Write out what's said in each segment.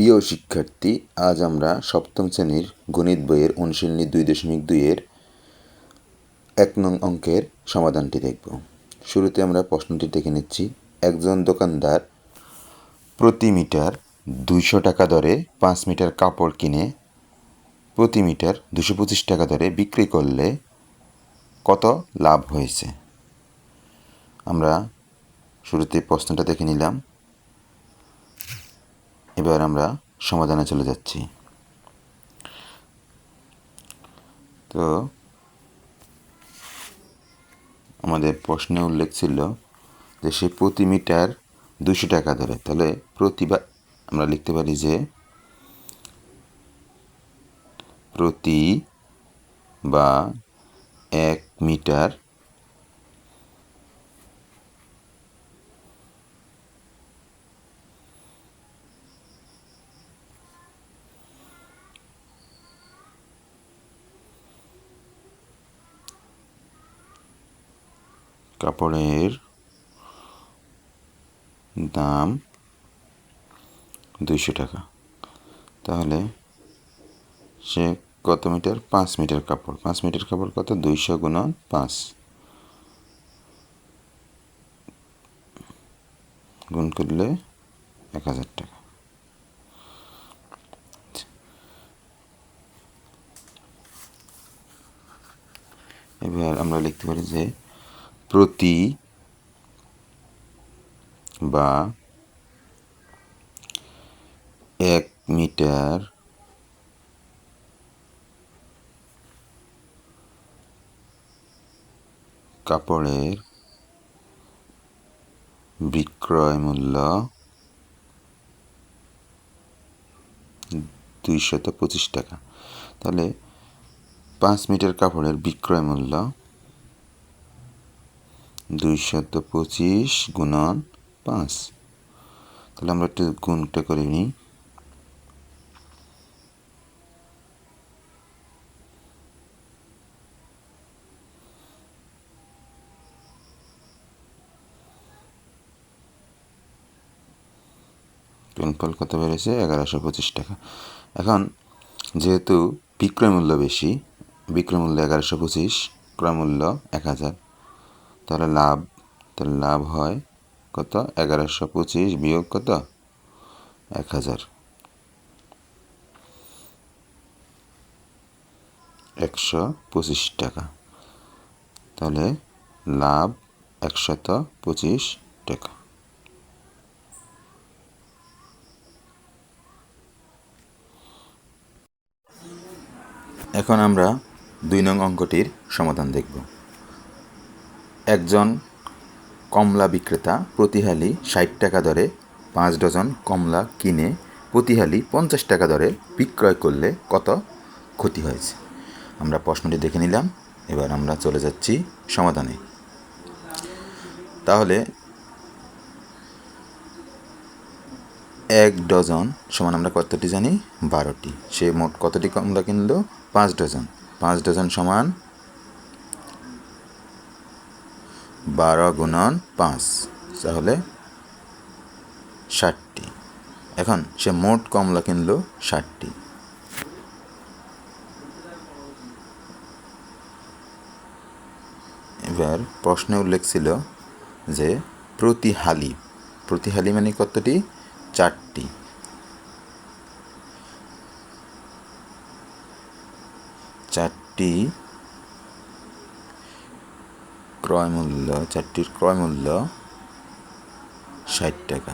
প্রিয় শিক্ষার্থী, আজ আমরা সপ্তম শ্রেণীর গণিত বইয়ের অনুশীলনী 2.2-এর 1 নং অঙ্কের সমাধানটি দেখব। শুরুতে আমরা প্রশ্নটি দেখে নিচ্ছি। একজন দোকানদার প্রতি মিটার 200 টাকা দরে 5 মিটার কাপড় কিনে প্রতি মিটার 225 টাকা দরে বিক্রি করলে কত লাভ হয়েছে? আমরা শুরুতে প্রশ্নটা দেখে নিলাম। এবার আমরা সমাধানে চলে যাচ্ছি। তো আমাদের প্রশ্নে উল্লেখ ছিল যে সে প্রতি মিটার 200 টাকা ধরে, তাহলে আমরা লিখতে পারি যে প্রতি বা 1 মিটার কাপড়ের দাম 200 টাকা। তাহলে সে কত মিটার? 5 মিটার কাপড়। 5 মিটার কাপড় কত? 200 গুণন 5 গুণ করলে 1000 টাকা। এবার আমরা লিখতে পারি যে প্রতি বা 1 মিটার কাপড়ের বিক্রয় মূল্য 225 টাকা। তাহলে 5 মিটার কাপড়ের বিক্রয় মূল্য 225 গুণন 5। তাহলে আমরা একটু গুণটা করে নিই। গুণফল কত বেড়েছে? 1125 টাকা। এখন যেহেতু বিক্রয় মূল্য বেশি, বিক্রয় মূল্য 1125, ক্রয় মূল্য 1000, তাহলে লাভ হয় কত? 1125 বিয়োগ কত? 1000, 125 টাকা। তাহলে লাভ 125 টাকা। এখন আমরা 2 নং অঙ্কটির সমাধান দেখব। একজন কমলা বিক্রেতা প্রতি হালি 60 টাকা দরে 5 ডজন কমলা কিনে প্রতি হালি 50 টাকা দরে বিক্রয় করলে কত ক্ষতি হয়েছে? আমরা প্রশ্নটি দেখে নিলাম। এবার আমরা চলে যাচ্ছি সমাধানে। তাহলে 1 ডজন সমান আমরা কতটি জানি? 12টি। সে মোট কতটি কমলা কিনলো? 5 ডজন। 5 ডজন সমান 12 গুণন 5, তাহলে 60টি। এখন সে মোট কমলা কিনলো 60টি। এবার প্রশ্নে উল্লেখ ছিল যে প্রতি হালি মানে কতটি? 4টি। 4টি চারটির ক্রয় মূল্য 60 টাকা।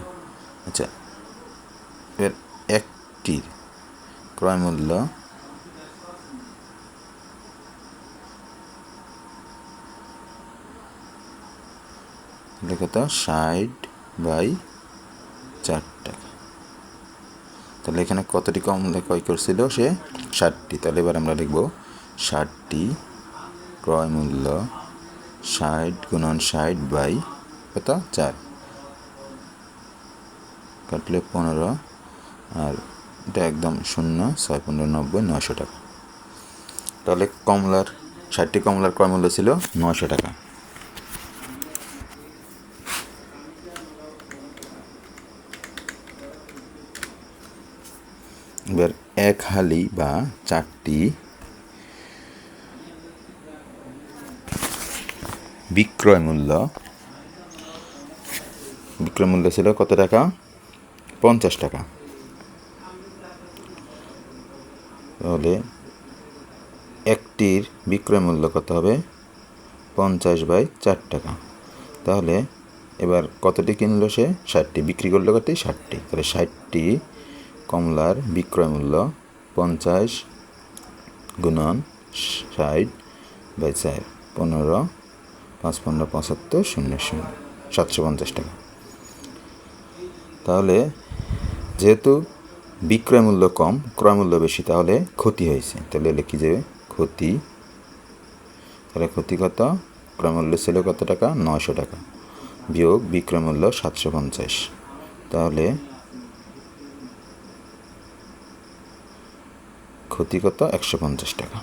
আচ্ছা, এবার একটির ক্রয় মূল্য কত? 60/4 টাকা। তাহলে এখানে কতটি কমলা ক্রয় করছিল? সে 60টি। তাহলে এবার আমরা লিখব 60টি ক্রয় মূল্য 60 গুণন 60 কত? 4, কাটলে 15, আর এটা একদম 0, 6, 15, 90, 900 টাকা। তাহলে 60টি কমলার ক্রয় মূল্য ছিল 900 টাকা। এবার এক হালি বা 4টি বিক্রয় মূল্য ছিল কত টাকা? 50 টাকা। তাহলে একটির বিক্রয় মূল্য কত হবে? 50/4 টাকা। তাহলে এবার কতটি কিনলো সে? 60টি। বিক্রি করলো কতটি? 60টি। তাহলে 60টি কমলার বিক্রয় মূল্য 50 গুণন 60/4, 15, 5 15 75, 0 0, 750 টাকা। তাহলে যেহেতু বিক্রয় মূল্য কম, ক্রয় মূল্য বেশি, তাহলে ক্ষতি হয়েছে। তাহলে লিখি যে ক্ষতি। তাহলে ক্ষতি কত? ক্রয় মূল্য ছিল কত টাকা? 900 টাকা বিয়োগ বিক্রয় মূল্য 750। তাহলে ক্ষতি কত? 150 টাকা।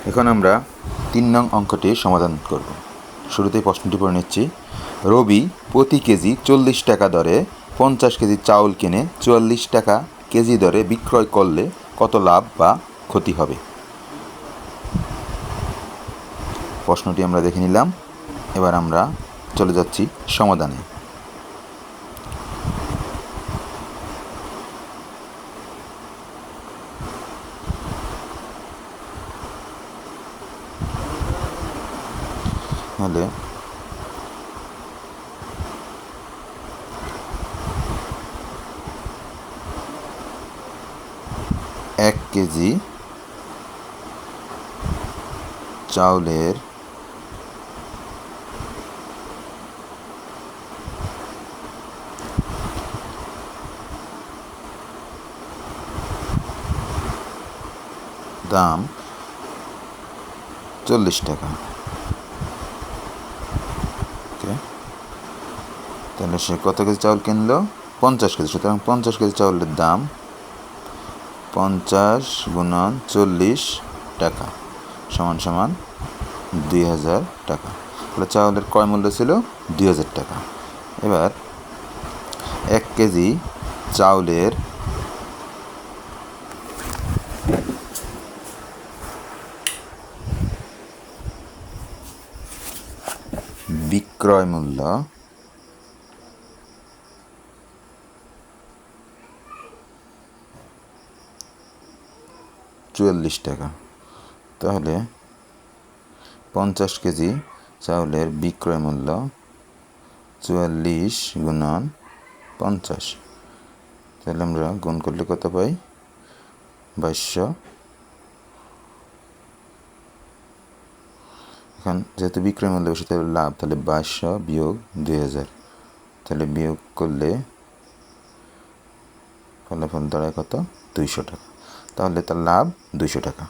এখন আমরা 3 নং অঙ্কটির সমাধান করব। শুরুতেই প্রশ্নটি পড়ে নিচ্ছি। রবি প্রতি কেজি 40 টাকা দরে 50 কেজি চাউল কিনে 44 টাকা কেজি দরে বিক্রয় করলে কত লাভ বা ক্ষতি হবে? প্রশ্নটি আমরা দেখে নিলাম। এবার আমরা চলে যাচ্ছি সমাধানে। তাহলে 1 কেজি চাউলের দাম 40 টাকা। তাহলে সে কত কেজি চাউল কিনলো? 50 কেজি। সুতরাং 50 কেজি চাউলের দাম 50 গুণন 40 টাকা সমান সমান 2000 টাকা। তাহলে চাউলের ক্রয় মূল্য ছিল 2000 টাকা। এবার 1 কেজি চাউলের বিক্রয় মূল্য 44 টাকা। তাহলে 50 কেজি চাউলের বিক্রয় মূল্য 44 গুণন 50। তাহলে আমরা গুণ করলে কত পাই? 2200। এখন যেহেতু বিক্রয় মূল্য বেশি, তাহলে লাভ, তাহলে 2200 বিয়োগ 2000। তাহলে বিয়োগ করলে ফলাফল দাঁড়ায় কত? 200 টাকা। তাহলে তার লাভ 200 টাকা।